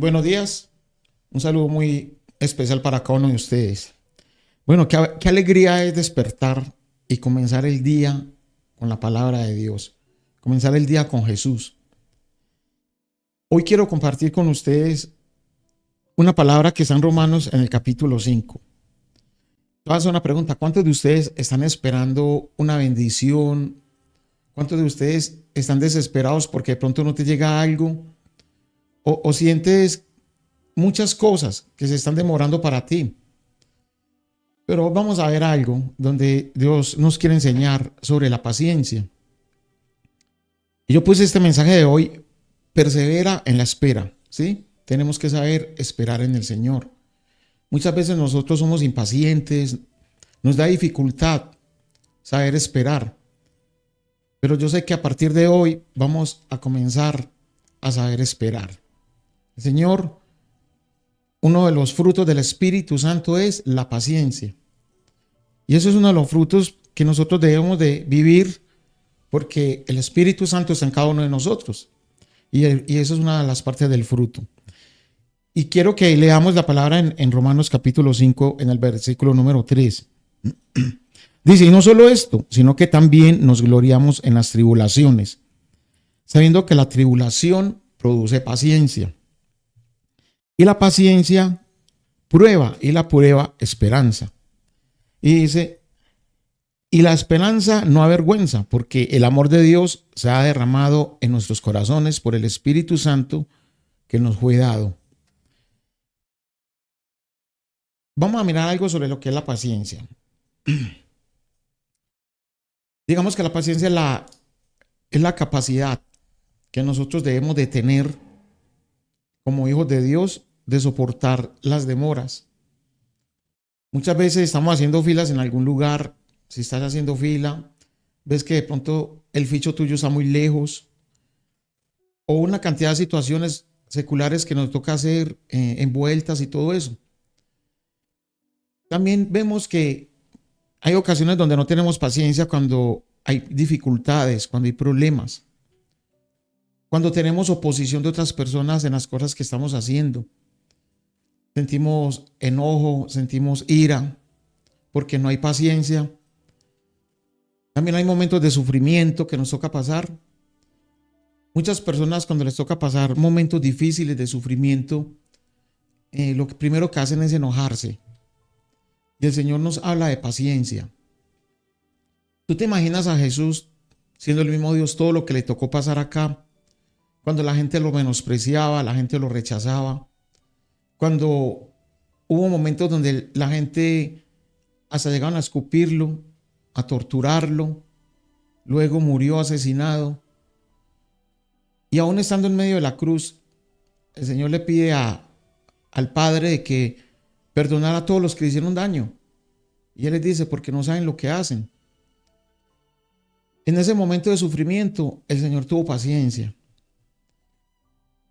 Muy buenos días. Un saludo muy especial para cada uno de ustedes. Bueno, qué alegría es despertar y comenzar el día con la palabra de Dios. Comenzar el día con Jesús. Hoy quiero compartir con ustedes una palabra que está en Romanos en el capítulo 5. Te voy a hacer una pregunta. ¿Cuántos de ustedes están esperando una bendición? ¿Cuántos de ustedes están desesperados porque de pronto no te llega algo? ¿O sientes muchas cosas que se están demorando para ti? Pero vamos a ver algo donde Dios nos quiere enseñar sobre la paciencia. Y yo puse este mensaje de hoy: persevera en la espera, ¿sí? Tenemos que saber esperar en el Señor. Muchas veces nosotros somos impacientes, nos da dificultad saber esperar. Pero yo sé que a partir de hoy vamos a comenzar a saber esperar. El Señor, uno de los frutos del Espíritu Santo es la paciencia. Y eso es uno de los frutos que nosotros debemos de vivir, porque el Espíritu Santo está en cada uno de nosotros. Y eso es una de las partes del fruto. Y quiero que leamos la palabra en Romanos capítulo 5, en el versículo número 3. Dice, y no solo esto, sino que también nos gloriamos en las tribulaciones, sabiendo que la tribulación produce paciencia. Y la paciencia prueba, y la prueba esperanza. Y dice, y la esperanza no avergüenza, porque el amor de Dios se ha derramado en nuestros corazones por el Espíritu Santo que nos fue dado. Vamos a mirar algo sobre lo que es la paciencia. Digamos que la paciencia es la capacidad que nosotros debemos de tener como hijos de Dios de soportar las demoras. Muchas veces estamos haciendo filas en algún lugar. Si estás haciendo fila, ves que de pronto el ficho tuyo está muy lejos, o una cantidad de situaciones seculares que nos toca hacer en vueltas y todo eso. También vemos que hay ocasiones donde no tenemos paciencia cuando hay dificultades, cuando hay problemas, cuando tenemos oposición de otras personas en las cosas que estamos haciendo. Sentimos enojo, sentimos ira, porque no hay paciencia. También hay momentos de sufrimiento que nos toca pasar. Muchas personas, cuando les toca pasar momentos difíciles de sufrimiento, lo que primero que hacen es enojarse. Y el Señor nos habla de paciencia. ¿Tú te imaginas a Jesús siendo el mismo Dios, todo lo que le tocó pasar acá? Cuando la gente lo menospreciaba, la gente lo rechazaba. Cuando hubo momentos donde la gente hasta llegaron a escupirlo, a torturarlo. Luego murió asesinado. Y aún estando en medio de la cruz, el Señor le pide al Padre de que perdonara a todos los que le hicieron daño. Y Él les dice, porque no saben lo que hacen. En ese momento de sufrimiento, el Señor tuvo paciencia.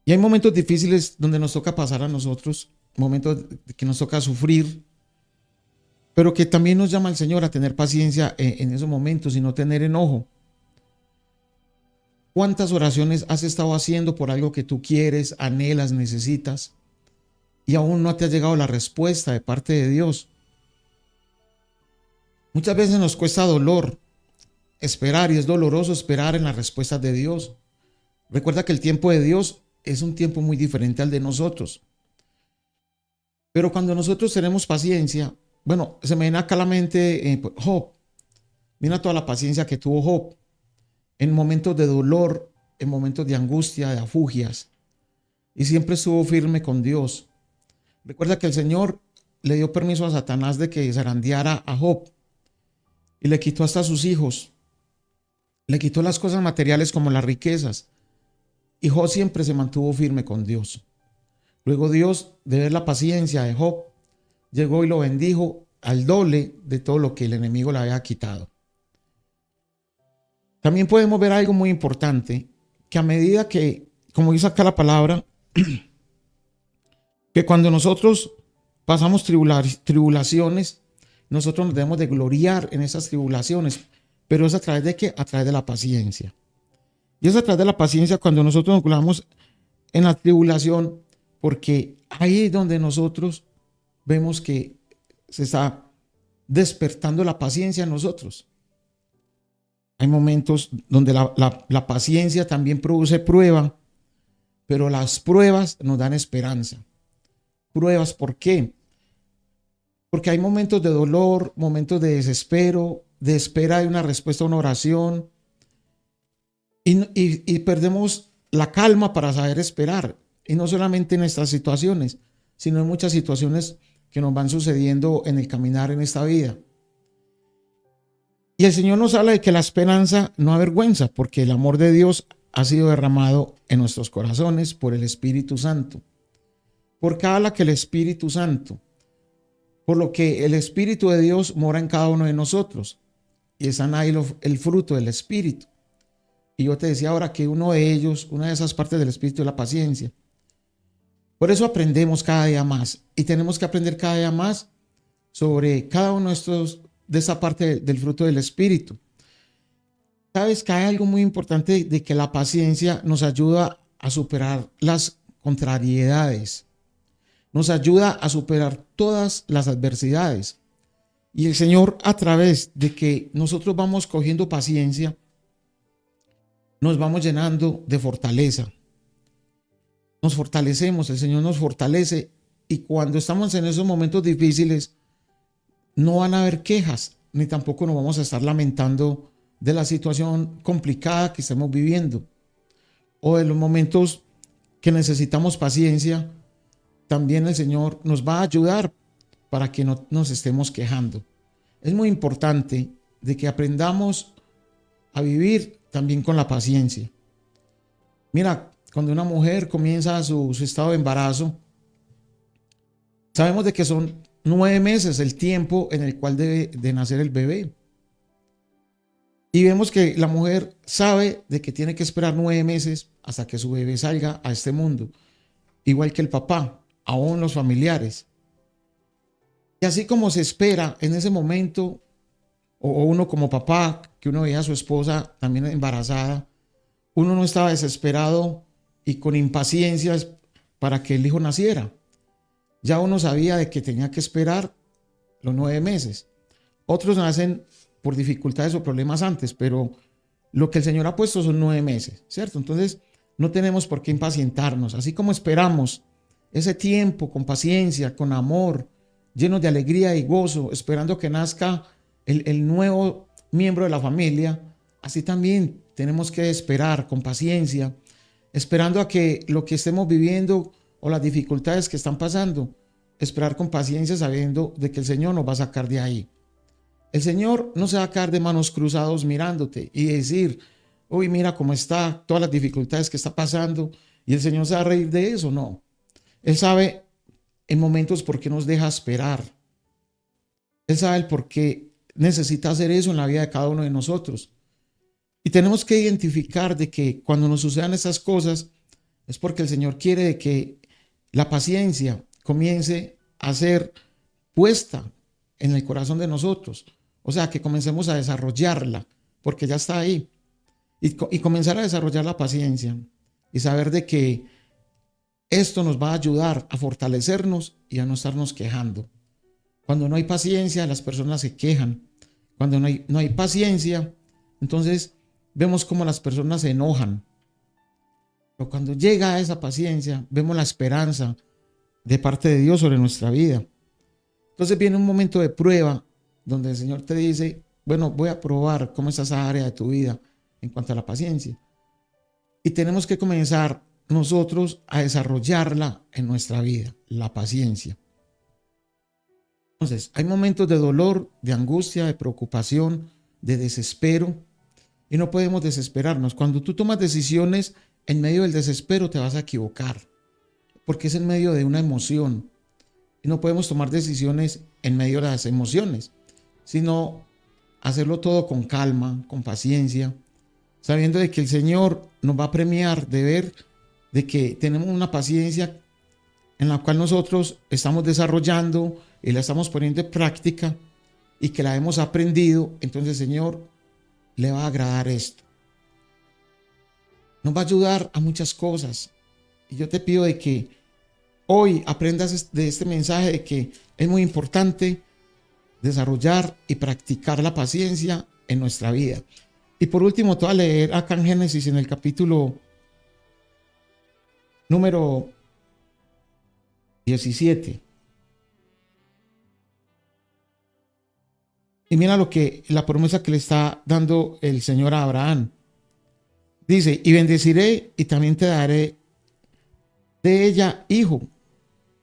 Y hay momentos difíciles donde nos toca pasar a nosotros, momentos que nos toca sufrir, pero que también nos llama el Señor a tener paciencia en esos momentos y no tener enojo. ¿Cuántas oraciones has estado haciendo por algo que tú quieres, anhelas, necesitas, y aún no te ha llegado la respuesta de parte de Dios? Muchas veces nos cuesta dolor esperar, y es doloroso esperar en las respuestas de Dios. Recuerda que el tiempo de Dios es un tiempo muy diferente al de nosotros. Pero cuando nosotros tenemos paciencia, bueno, se me viene acá a la mente Job. Mira toda la paciencia que tuvo Job en momentos de dolor, en momentos de angustia, de afugias, y siempre estuvo firme con Dios. Recuerda que el Señor le dio permiso a Satanás de que zarandeara a Job y le quitó hasta a sus hijos, le quitó las cosas materiales como las riquezas, y Job siempre se mantuvo firme con Dios. Luego Dios, de ver la paciencia de Job, llegó y lo bendijo al doble de todo lo que el enemigo le había quitado. También podemos ver algo muy importante, que a medida que, como dice acá la palabra, que cuando nosotros pasamos tribulaciones, nosotros nos debemos de gloriar en esas tribulaciones, pero es a través de ¿qué? A través de la paciencia. Y es a través de la paciencia cuando nosotros nos gloriamos en la tribulación, porque ahí es donde nosotros vemos que se está despertando la paciencia en nosotros. Hay momentos donde la paciencia también produce prueba, pero las pruebas nos dan esperanza. Pruebas, ¿por qué? Porque hay momentos de dolor, momentos de desespero, de espera de una respuesta a una oración, y perdemos la calma para saber esperar. Y no solamente en estas situaciones, sino en muchas situaciones que nos van sucediendo en el caminar en esta vida. Y el Señor nos habla de que la esperanza no avergüenza, porque el amor de Dios ha sido derramado en nuestros corazones por el Espíritu Santo. Porque habla que el Espíritu Santo, por lo que el Espíritu de Dios mora en cada uno de nosotros. Y están ahí el fruto del Espíritu. Y yo te decía ahora que uno de ellos, una de esas partes del Espíritu es la paciencia. Por eso aprendemos cada día más. Y tenemos que aprender cada día más sobre cada uno de esa parte del fruto del Espíritu. Sabes que hay algo muy importante de que la paciencia nos ayuda a superar las contrariedades. Nos ayuda a superar todas las adversidades. Y el Señor, a través de que nosotros vamos cogiendo paciencia, nos vamos llenando de fortaleza. Nos fortalecemos, el Señor nos fortalece, y cuando estamos en esos momentos difíciles, no van a haber quejas, ni tampoco nos vamos a estar lamentando de la situación complicada que estamos viviendo, o de los momentos que necesitamos paciencia. También el Señor nos va a ayudar para que no nos estemos quejando. Es muy importante de que aprendamos a vivir también con la paciencia. Mira, cuando una mujer comienza su estado de embarazo, sabemos de que son 9 meses el tiempo en el cual debe de nacer el bebé. Y vemos que la mujer sabe de que tiene que esperar 9 meses hasta que su bebé salga a este mundo. Igual que el papá, aún los familiares. Y así como se espera en ese momento, o uno como papá, que uno veía a su esposa también embarazada, uno no estaba desesperado y con impaciencias para que el hijo naciera. Ya uno sabía de que tenía que esperar los 9 meses. Otros nacen por dificultades o problemas antes, pero lo que el Señor ha puesto son 9 meses, ¿cierto? Entonces no tenemos por qué impacientarnos. Así como esperamos ese tiempo con paciencia, con amor, llenos de alegría y gozo, esperando que nazca el nuevo miembro de la familia, así también tenemos que esperar con paciencia, esperando a que lo que estemos viviendo o las dificultades que están pasando, esperar con paciencia sabiendo de que el Señor nos va a sacar de ahí. El Señor no se va a quedar de manos cruzados mirándote y decir, uy, mira cómo está, todas las dificultades que está pasando, y el Señor se va a reír de eso. No, Él sabe en momentos por qué nos deja esperar. Él sabe el por qué necesita hacer eso en la vida de cada uno de nosotros. Y tenemos que identificar de que cuando nos sucedan esas cosas es porque el Señor quiere de que la paciencia comience a ser puesta en el corazón de nosotros. O sea, que comencemos a desarrollarla, porque ya está ahí. Y comenzar a desarrollar la paciencia y saber de que esto nos va a ayudar a fortalecernos y a no estarnos quejando. Cuando no hay paciencia, las personas se quejan. Cuando no hay paciencia, entonces vemos cómo las personas se enojan. Pero cuando llega esa paciencia, vemos la esperanza de parte de Dios sobre nuestra vida. Entonces viene un momento de prueba donde el Señor te dice, bueno, voy a probar cómo está esa área de tu vida en cuanto a la paciencia. Y tenemos que comenzar nosotros a desarrollarla en nuestra vida, la paciencia. Entonces, hay momentos de dolor, de angustia, de preocupación, de desespero, y no podemos desesperarnos. Cuando tú tomas decisiones en medio del desespero, te vas a equivocar, porque es en medio de una emoción. Y no podemos tomar decisiones en medio de las emociones, sino hacerlo todo con calma, con paciencia, sabiendo de que el Señor nos va a premiar de ver de que tenemos una paciencia en la cual nosotros estamos desarrollando y la estamos poniendo en práctica y que la hemos aprendido. Entonces el Señor le va a agradar esto. Nos va a ayudar a muchas cosas. Y yo te pido de que hoy aprendas de este mensaje de que es muy importante desarrollar y practicar la paciencia en nuestra vida. Y por último, te voy a leer acá en Génesis, en el capítulo número 17. Y mira la promesa que le está dando el Señor a Abraham. Dice, y bendeciré y también te daré de ella hijo.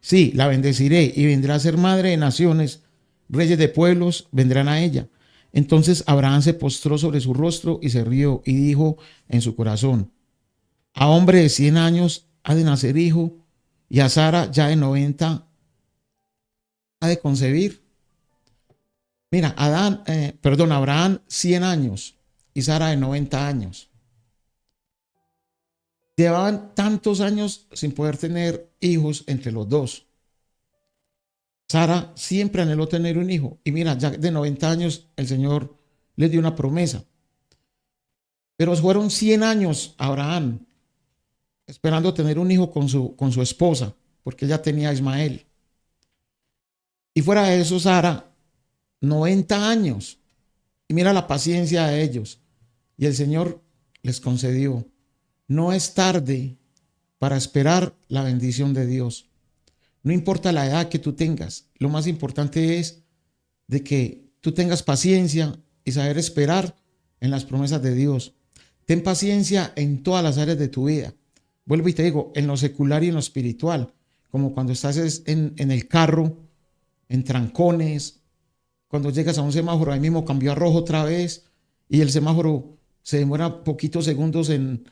Sí, la bendeciré y vendrá a ser madre de naciones, reyes de pueblos vendrán a ella. Entonces Abraham se postró sobre su rostro y se rió y dijo en su corazón, a hombre de 100 años ha de nacer hijo y a Sara ya de 90 ha de concebir. Mira, Abraham 100 años y Sara de 90 años. Llevaban tantos años sin poder tener hijos entre los dos. Sara siempre anheló tener un hijo. Y mira, ya de 90 años el Señor les dio una promesa. Pero fueron 100 años Abraham esperando tener un hijo con su esposa, porque ella tenía a Ismael. Y fuera de eso, Sara, 90 años. Y mira la paciencia de ellos. Y el Señor les concedió. No es tarde para esperar la bendición de Dios. No importa la edad que tú tengas. Lo más importante es de que tú tengas paciencia y saber esperar en las promesas de Dios. Ten paciencia en todas las áreas de tu vida. Vuelvo y te digo, en lo secular y en lo espiritual. Como cuando estás en el carro, en trancones, cuando llegas a un semáforo, ahí mismo cambió a rojo otra vez y el semáforo se demora poquitos segundos en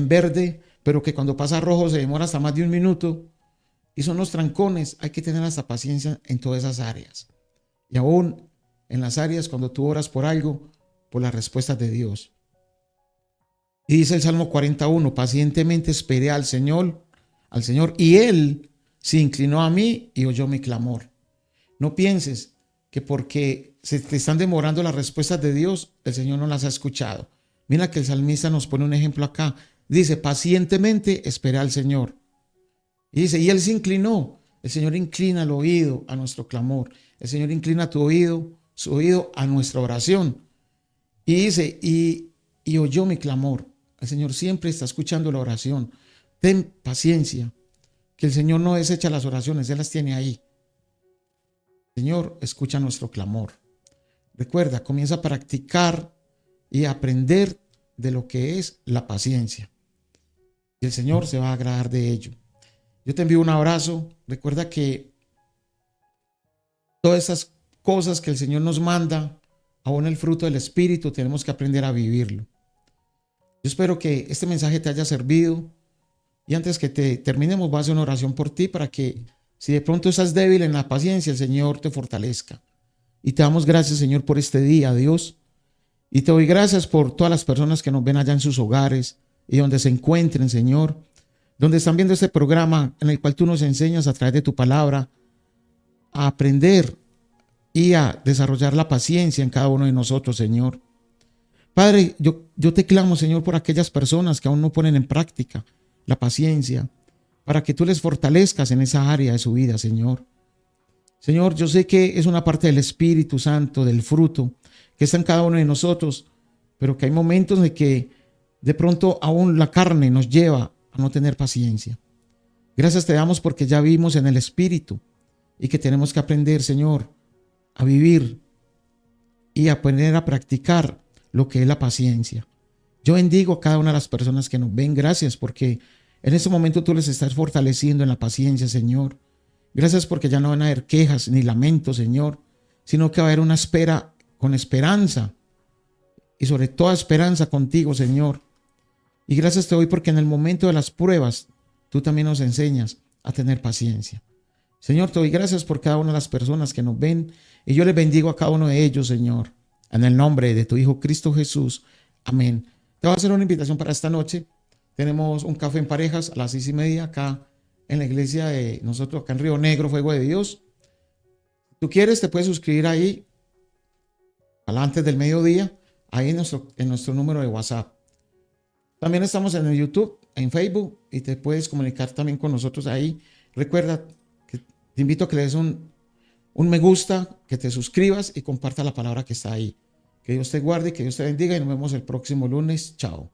verde, pero que cuando pasa a rojo se demora hasta más de un minuto. Y son los trancones, hay que tener hasta paciencia en todas esas áreas. Y aún en las áreas cuando tú oras por algo, por las respuestas de Dios. Y dice el Salmo 41, pacientemente esperé al Señor, y Él se inclinó a mí y oyó mi clamor. No pienses que porque se te están demorando las respuestas de Dios, el Señor no las ha escuchado. Mira que el salmista nos pone un ejemplo acá. Dice, pacientemente esperé al Señor. Y dice, y Él se inclinó. El Señor inclina el oído a nuestro clamor. El Señor inclina su oído a nuestra oración. Y dice, y oyó mi clamor. El Señor siempre está escuchando la oración. Ten paciencia, que el Señor no desecha las oraciones, Él las tiene ahí. Señor, escucha nuestro clamor. Recuerda, comienza a practicar y a aprender de lo que es la paciencia. Y el Señor se va a agradar de ello. Yo te envío un abrazo. Recuerda que todas esas cosas que el Señor nos manda, aún el fruto del Espíritu, tenemos que aprender a vivirlo. Yo espero que este mensaje te haya servido. Y antes que terminemos, voy a hacer una oración por ti para que si de pronto estás débil en la paciencia, el Señor te fortalezca. Y te damos gracias, Señor, por este día, Dios. Y te doy gracias por todas las personas que nos ven allá en sus hogares y donde se encuentren, Señor, donde están viendo este programa en el cual tú nos enseñas a través de tu palabra a aprender y a desarrollar la paciencia en cada uno de nosotros, Señor. Padre, yo te clamo, Señor, por aquellas personas que aún no ponen en práctica la paciencia, para que tú les fortalezcas en esa área de su vida, Señor. Señor, yo sé que es una parte del Espíritu Santo, del fruto que está en cada uno de nosotros, pero que hay momentos en que de pronto aún la carne nos lleva a no tener paciencia. Gracias te damos porque ya vimos en el Espíritu y que tenemos que aprender, Señor, a vivir y a aprender a practicar lo que es la paciencia. Yo bendigo a cada una de las personas que nos ven. Gracias porque en este momento tú les estás fortaleciendo en la paciencia, Señor. Gracias porque ya no van a haber quejas ni lamentos, Señor, sino que va a haber una espera con esperanza y sobre toda esperanza contigo, Señor. Y gracias te doy porque en el momento de las pruebas tú también nos enseñas a tener paciencia. Señor, te doy gracias por cada una de las personas que nos ven y yo les bendigo a cada uno de ellos, Señor, en el nombre de tu Hijo Cristo Jesús. Amén. Te voy a hacer una invitación para esta noche. Tenemos un café en parejas a las 6:30 acá en la iglesia de nosotros, acá en Río Negro, Fuego de Dios. Si tú quieres, te puedes suscribir ahí antes del mediodía, ahí en nuestro número de WhatsApp. También estamos en el YouTube, en Facebook, y te puedes comunicar también con nosotros ahí Recuerda que te invito a que le des un me gusta, que te suscribas y comparta la palabra que está ahí. Que Dios te guarde, que Dios te bendiga y nos vemos el próximo lunes. Chao.